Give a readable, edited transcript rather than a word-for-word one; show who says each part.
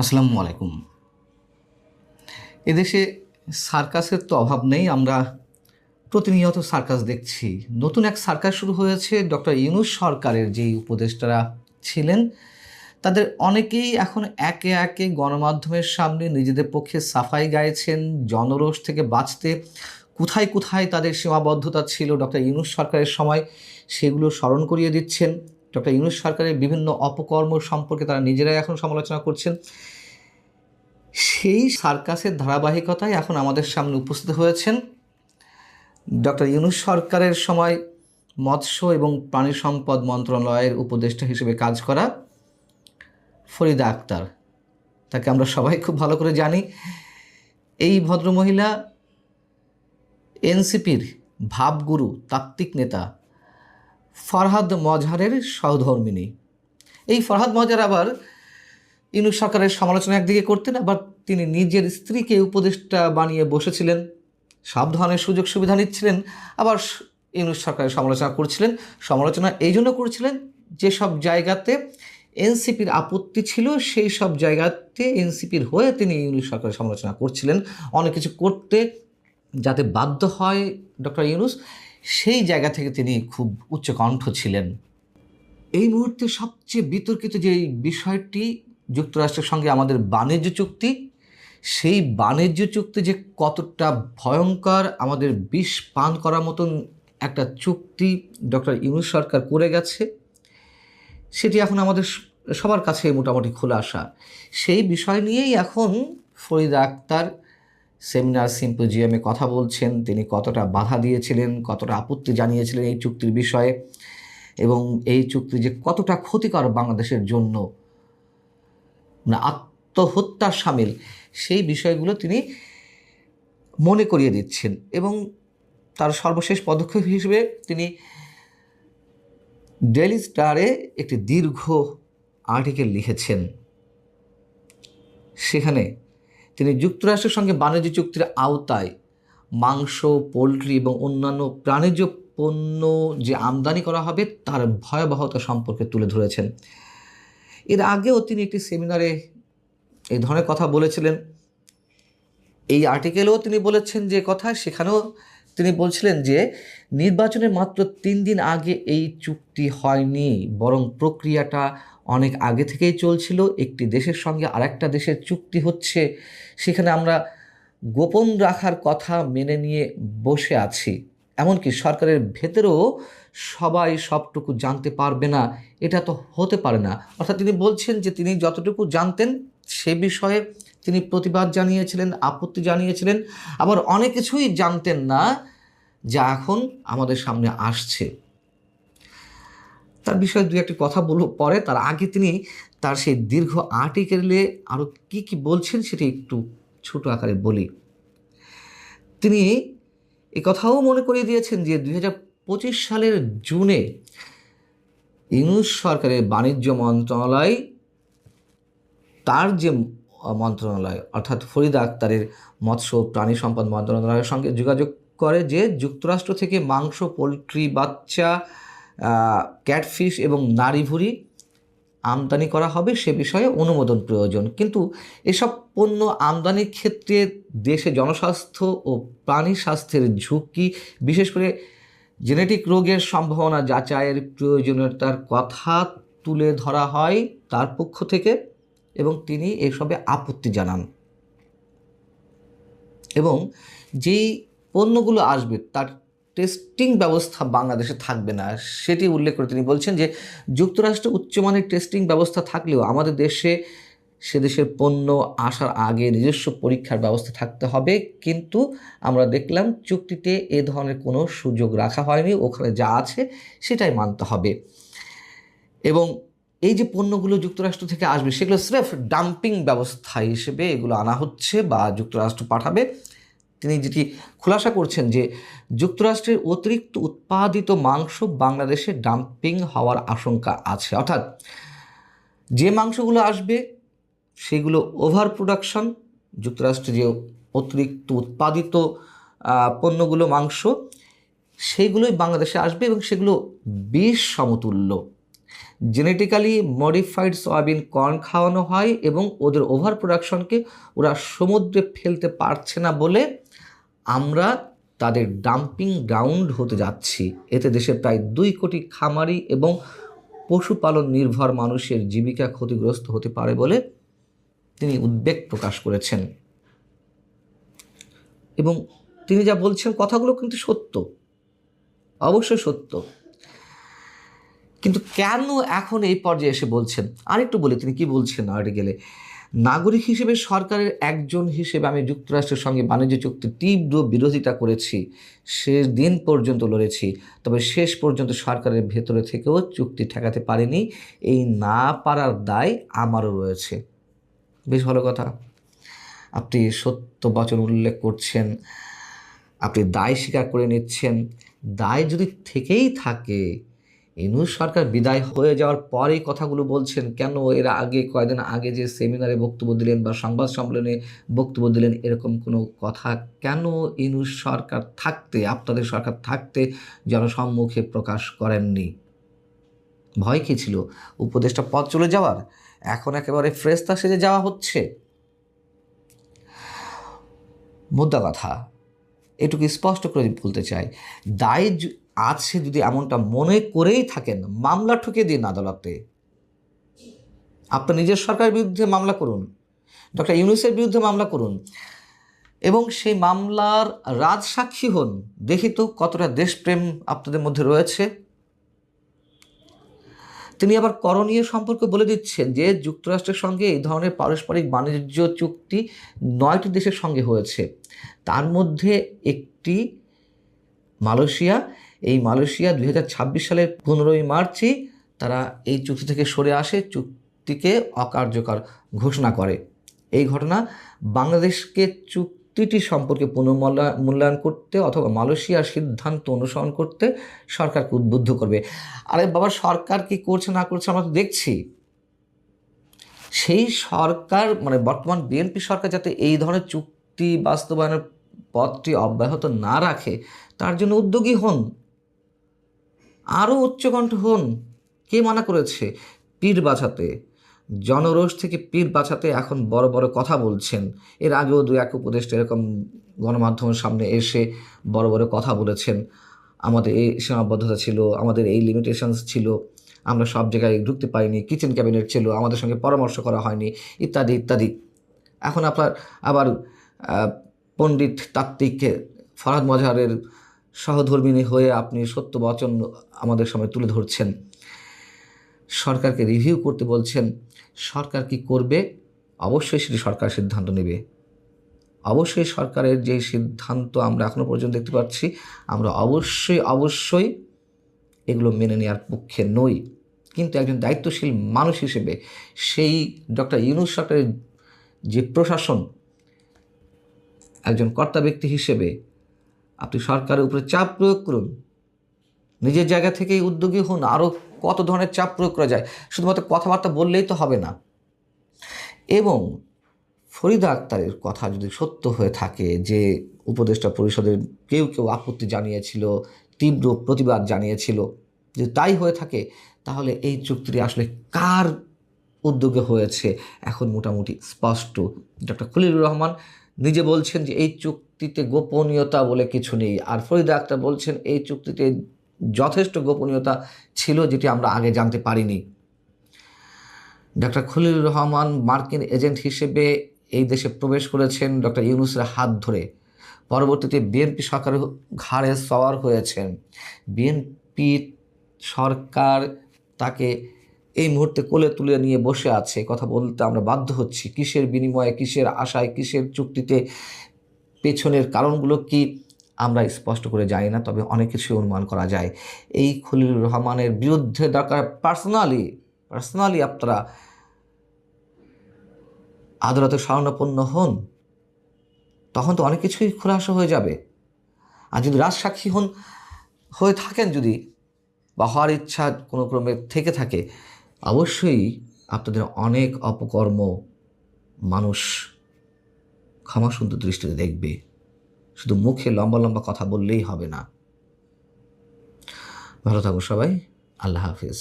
Speaker 1: আসসালামু আলাইকুম। এদেশে সার্কাসের তো অভাব নেই। আমরা প্রতিনিয়ত সার্কাস দেখছি। নতুন এক সার্কাস শুরু হয়েছে। ডক্টর ইউনূস সরকারের যেই উপদেষ্টারা ছিলেন তাদের অনেকেই এখন একে একে গণমাধ্যমের সামনে নিজেদের পক্ষে সাফাই গাইছেন। জনরোষ থেকে বাঁচতে কোথায় কোথায় তাদের সীমাবদ্ধতা ছিল ডক্টর ইউনূস সরকারের সময়, সেগুলো স্মরণ করিয়ে দিচ্ছেন। ডক্টর ইউনূস সরকারের বিভিন্ন অপকর্ম সম্পর্কে তারা নিজেরাই এখন সমালোচনা করছেন। সেই সার্কাসের ধারাবাহিকতায় এখন আমাদের সামনে উপস্থিত হয়েছেন ডক্টর ইউনূস সরকারের সময় মৎস্য এবং প্রাণী সম্পদ মন্ত্রণালয়ের উপদেষ্টা হিসেবে কাজ করা ফরিদা আক্তার। তাকে আমরা সবাই খুব ভালো করে জানি। এই ভদ্রমহিলা এনসিপির ভাবগুরু, তাত্ত্বিক নেতা ফরহাদ মজহারের সহধর্মিণী। এই ফরহাদ মজহার আবার ইউনূস সরকারের সমালোচনা একদিকে করতেন, আবার তিনি নিজের স্ত্রীকে উপদেষ্টা বানিয়ে বসেছিলেন, সব ধরনের সুযোগ সুবিধা নিচ্ছিলেন, আবার ইউনূস সরকারের সমালোচনা করছিলেন। সমালোচনা এই জন্য করছিলেন যেসব জায়গাতে এনসিপির আপত্তি ছিল সেই সব জায়গাতে এনসিপির হয়ে তিনি ইউনূস সরকারের সমালোচনা করছিলেন। অনেক কিছু করতে যাতে বাধ্য হয় ডক্টর ইউনূস, সেই জায়গা থেকে তিনি খুব উচ্চকণ্ঠ ছিলেন। এই মুহূর্তে সবচেয়ে বিতর্কিত যে বিষয়টি যুক্তরাষ্ট্রের সঙ্গে আমাদের বাণিজ্য চুক্তি, সেই বাণিজ্য চুক্তি যে কতটা ভয়ঙ্কর, আমাদের বিষ পান করার মতন একটা চুক্তি ডক্টর ইউনূস সরকার করে গেছে, সেটি এখন আমাদের সবার কাছে মোটামুটি খোলাসা। সেই বিষয় নিয়েই এখন ফরিদা আক্তার সেমিনার সিম্পোজিয়ামে কথা বলছেন। তিনি কতটা বাধা দিয়েছিলেন, কতটা আপত্তি জানিয়েছিলেন এই চুক্তির বিষয়ে, এবং এই চুক্তি যে কতটা ক্ষতিকর বাংলাদেশের জন্য, আত্মহত্যার সামিল, সেই বিষয়গুলো তিনি মনে করিয়ে দিচ্ছেন। এবং তার সর্বশেষ পদক্ষেপ হিসেবে তিনি ডেইলি স্টারে একটি দীর্ঘ আর্টিকেল লিখেছেন। সেখানে তিনি যুক্তরাষ্ট্রের সঙ্গে বাণিজ্য চুক্তির আওতায় মাংস, পোলট্রি এবং অন্যান্য প্রাণীজ পণ্য যে আমদানি করা হবে তার ভয়াবহতা সম্পর্কে তুলে ধরেছেন। এর আগেও তিনি একটি সেমিনারে এই ধরনের কথা বলেছিলেন। এই আর্টিকেলেও তিনি বলেছেন যে কথা, সেখানেও তিনি বলছিলেন যে নির্বাচনের মাত্র 3 দিন আগে এই চুক্তি হয়নি, বরং প্রক্রিয়াটা অনেক আগে থেকেই চলছিল। একটি দেশের সঙ্গে আরেকটা দেশের চুক্তি হচ্ছে, সেখানে আমরা গোপন রাখার কথা মেনে নিয়ে বসে আছি। এমনকি সরকারের ভেতরেও সবাই সবটুকু জানতে পারবে না, এটা তো হতে পারে না। অর্থাৎ তিনি বলছেন যে তিনি যতটুকু জানতেন সে বিষয়ে তিনি প্রতিবাদ জানিয়েছিলেন, আপত্তি জানিয়েছিলেন, আবার অনেক কিছুই জানতেন না যা এখন আমাদের সামনে আসছে। তার বিষয়ে দু একটি কথা বলব পরে। তার আগে তিনি তার সেই দীর্ঘ আর্টিকেলে আরও কী কী বলছেন সেটি একটু ছোট আকারে বলি। তিনি এ কথাও মনে করিয়ে দিয়েছেন যে 2025 সালের জুনে ইউনূস সরকারের বাণিজ্য মন্ত্রণালয়, তার যে মন্ত্রণালয় অর্থাৎ ফরিদা আক্তারের মৎস্য প্রাণী সম্পদ মন্ত্রণালয়ের সঙ্গে যোগাযোগ করে যে যুক্তরাষ্ট্র থেকে মাংস, পোলট্রি, বাচ্চা, ক্যাটফিশ এবং নারী ভুঁড়ি আমদানি করা হবে, সে বিষয়ে অনুমোদন প্রয়োজন। কিন্তু এসব পণ্য আমদানির ক্ষেত্রে দেশে জনস্বাস্থ্য ও প্রাণী স্বাস্থ্যের ঝুঁকি, বিশেষ করে জেনেটিক রোগের সম্ভাবনা যাচাইয়ের প্রয়োজনীয়তার কথা তুলে ধরা হয় তার পক্ষ থেকে, এবং তিনি এসবে আপত্তি জানান। এবং যেই পণ্যগুলো আসবে তার টেস্টিং ব্যবস্থা বাংলাদেশে থাকবে না, সেটি উল্লেখ করে তিনি বলছেন যে যুক্তরাষ্ট্রে উচ্চমানের টেস্টিং ব্যবস্থা থাকলেও আমাদের দেশে সে দেশের পণ্য আসার আগে নিজস্ব পরীক্ষার ব্যবস্থা থাকতে হবে। কিন্তু আমরা দেখলাম চুক্তিতে এ ধরনের কোনো সুযোগ রাখা হয়নি, ওখানে যা আছে সেটাই মানতে হবে। এবং এই যে পণ্যগুলো যুক্তরাষ্ট্র থেকে আসবে সেগুলো স্রেফ ডাম্পিং ব্যবস্থা হিসেবে এগুলো আনা হচ্ছে বা যুক্তরাষ্ট্র পাঠাবে। তিনি যেটি খোলাসা করছেন যে যুক্তরাষ্ট্রের অতিরিক্ত উৎপাদিত মাংস বাংলাদেশে ডাম্পিং হওয়ার আশঙ্কা আছে। অর্থাৎ যে মাংসগুলো আসবে সেগুলো ওভার প্রোডাকশন, যুক্তরাষ্ট্রে যে অতিরিক্ত উৎপাদিত পণ্যগুলো মাংস সেইগুলোই বাংলাদেশে আসবে এবং সেগুলো বিষ সমতুল্য। জেনেটিক্যালি মডিফাইড সয়াবিন কর্ন খাওয়ানো হয় এবং ওদের ওভার প্রোডাকশনকে ওরা সমুদ্রে ফেলতে পারছে না বলে আমরা তাদের ডাম্পিং গ্রাউন্ড হতে যাচ্ছি। এতে দেশের প্রায় 2 কোটি খামারি এবং পশুপালন নির্ভর মানুষের জীবিকা ক্ষতিগ্রস্ত হতে পারে বলে তিনি উদ্বেগ প্রকাশ করেছেন। এবং তিনি যা বলছেন কথাগুলো কিন্তু সত্য, অবশ্যই সত্য, কিন্তু কেন এখন এই পর্যায়ে এসে বলছেন? আরেকটু বলি তিনি কি বলছেন আর্টিকেলে। নাগরিক হিসেবে সরকারের একজন হিসেবে আমি যুক্তরাষ্ট্রের সঙ্গে বাণিজ্য চুক্তির তীব্র বিরোধিতা করেছি, শেষ দিন পর্যন্ত লড়েছি, তবে শেষ পর্যন্ত সরকারের ভেতরে থেকেও চুক্তি ঠেকাতে পারেনি। এই না পারার দায় আমারও রয়েছে। বেশ ভালো কথা, আপনি সত্য বচন উল্লেখ করছেন, আপনি দায় স্বীকার করে নিচ্ছেন। দায় যদি থেকেই থাকে, ইউনূস সরকার বিদায় হয়ে যাওয়ার পরেই কথাগুলো বলছেন কেন? এর আগে কয়েকদিন আগে যে সেমিনারে বক্তব্য দিলেন বা সংবাদ সম্মেলনে বক্তব্য দিলেন, এরকম কোনো কথা কেন ইউনূস সরকার থাকতে, আপনাদের সরকার থাকতে জনসম্মুখে প্রকাশ করেননি? ভয় কী ছিল? উপদেষ্টা পদ চলে যাওয়ার? এখন একেবারে ফ্রেস্তা সেজে যাওয়া হচ্ছে। মুদ্রা কথা এটুকু স্পষ্ট করে বলতে চাই, দায় আছে যদি এমনটা মনে করেই থাকেন, মামলা ঠুকে দিন আদালতে। আপনার নিজের সরকারের বিরুদ্ধে মামলা করুন, ডক্টর ইউনূসের বিরুদ্ধে মামলা করুন এবং সেই মামলার রাজসাক্ষী হন। দেখি তো কতটা দেশপ্রেম আপনাদের মধ্যে রয়েছে। তিনি আবার করণীয় সম্পর্কে বলে দিচ্ছেন যে যুক্তরাষ্ট্রের সঙ্গে এই ধরনের পারস্পরিক বাণিজ্য চুক্তি 9টি দেশের সঙ্গে হয়েছে, তার মধ্যে একটি মালয়েশিয়া। এই মালয়েশিয়া 2026 সালের 15ই মার্চই তারা এই চুক্তি থেকে সরে আসে, চুক্তিকে অকার্যকর ঘোষণা করে। এই ঘটনা বাংলাদেশকে চুক্তিটি সম্পর্কে পুনর্মূল্যায়ন করতে অথবা মালয়েশিয়ার সিদ্ধান্ত অনুসরণ করতে সরকারকে উদ্বুদ্ধ করবে। আরে বাবা, সরকার কি করছে না করছে আমরা তো দেখছি। সেই সরকার মানে বর্তমান বিএনপি সরকার যাতে এই ধরনের চুক্তি বাস্তবায়নের পথটি অব্যাহত না রাখে, তার জন্য উদ্যোগী হন, আরও উচ্চকণ্ঠ হন। কে মানা করেছে? পীর বাঁচাতে, জনরোষ থেকে পীর বাঁচাতে এখন বড় বড় কথা বলছেন। এর আগেও 2-1 উপদেষ্টা এরকম গণমাধ্যমের সামনে এসে বড় বড় কথা বলেছেন, আমাদের এই সীমাবদ্ধতা ছিল, আমাদের এই লিমিটেশনস ছিল, আমরা সব জায়গায় ঢুকতে পারিনি, কিচেন ক্যাবিনেট ছিল, আমাদের সঙ্গে পরামর্শ করা হয়নি, ইত্যাদি ইত্যাদি। এখন আপনার আবার পণ্ডিত তাত্ত্বিক ফরহাদ মজহারের সহধর্মিণী হয়ে আপনি সত্য বচন আমাদের সামনে তুলে ধরছেন, সরকারকে রিভিউ করতে বলছেন। সরকার কি করবে? অবশ্যই সেটি সরকার সিদ্ধান্ত নেবে। অবশ্যই সরকারের যে সিদ্ধান্ত আমরা এখনও পর্যন্ত দেখতে পাচ্ছি, আমরা অবশ্যই এগুলো মেনে নেওয়ার পক্ষে নই। কিন্তু একজন দায়িত্বশীল মানুষ হিসেবে সেই ডক্টর ইউনূস সরকারের যে প্রশাসন, একজন কর্তা ব্যক্তি হিসেবে আপনি সরকারের উপরে চাপ প্রয়োগ করুন, নিজের জায়গা থেকেই উদ্যোগী হন। আরও কত ধরনের চাপ প্রয়োগ করা যায়, শুধুমাত্র কথাবার্তা বললেই তো হবে না। এবং ফরিদা আক্তারের কথা যদি সত্য হয়ে থাকে যে উপদেষ্টা পরিষদের কেউ আপত্তি জানিয়েছিল, তীব্র প্রতিবাদ জানিয়েছিল, যদি তাই হয়ে থাকে তাহলে এই চুক্তিটি আসলে কার উদ্যোগে হয়েছে এখন মোটামুটি স্পষ্ট। ডক্টর খলিলুর রহমান নিজে বলছেন যে এই চুক্তিতে গোপনীয়তা বলে কিছু নেই, আর ফরিদা আক্তার বলছেন এই চুক্তিতে যথেষ্ট গোপনীয়তা ছিল যেটি আমরা আগে জানতে পারিনি। ডক্টর খলিলুর রহমান মার্কিন এজেন্ট হিসেবে এই দেশে প্রবেশ করেছেন ডক্টর ইউনূসের হাত ধরে, পরবর্তীতে বিএনপি সরকারের ঘাড়ে সওয়ার হয়েছেন। বিএনপি সরকার তাকে এই মুহূর্তে কোলে তুলে নিয়ে বসে আছে। কথা বলতে আমরা বাধ্য হচ্ছি। কিসের বিনিময়ে, কিসের আশায়, কিসের চুক্তিতে, পেছনের কারণগুলো কি আমরা স্পষ্ট করে জানি না, তবে অনেক কিছুই অনুমান করা যায়। এই খলিলুর রহমানের বিরুদ্ধে দরকার পার্সোনালি আপনারা আদালতে শরণাপন্ন হন, তখন তো অনেক কিছুই খোলাসা হয়ে যাবে। আর যদি রাজসাক্ষী হয়ে থাকেন, যদি বা হওয়ার ইচ্ছা কোনো ক্রমে থেকে থাকে, অবশ্যই আপনাদের অনেক অপকর্ম মানুষ ক্ষমাসুন্দর দৃষ্টিতে দেখবে। শুধু মুখে লম্বা লম্বা কথা বললেই হবে না। ভালো থাকুন সবাই। আল্লাহ হাফিজ।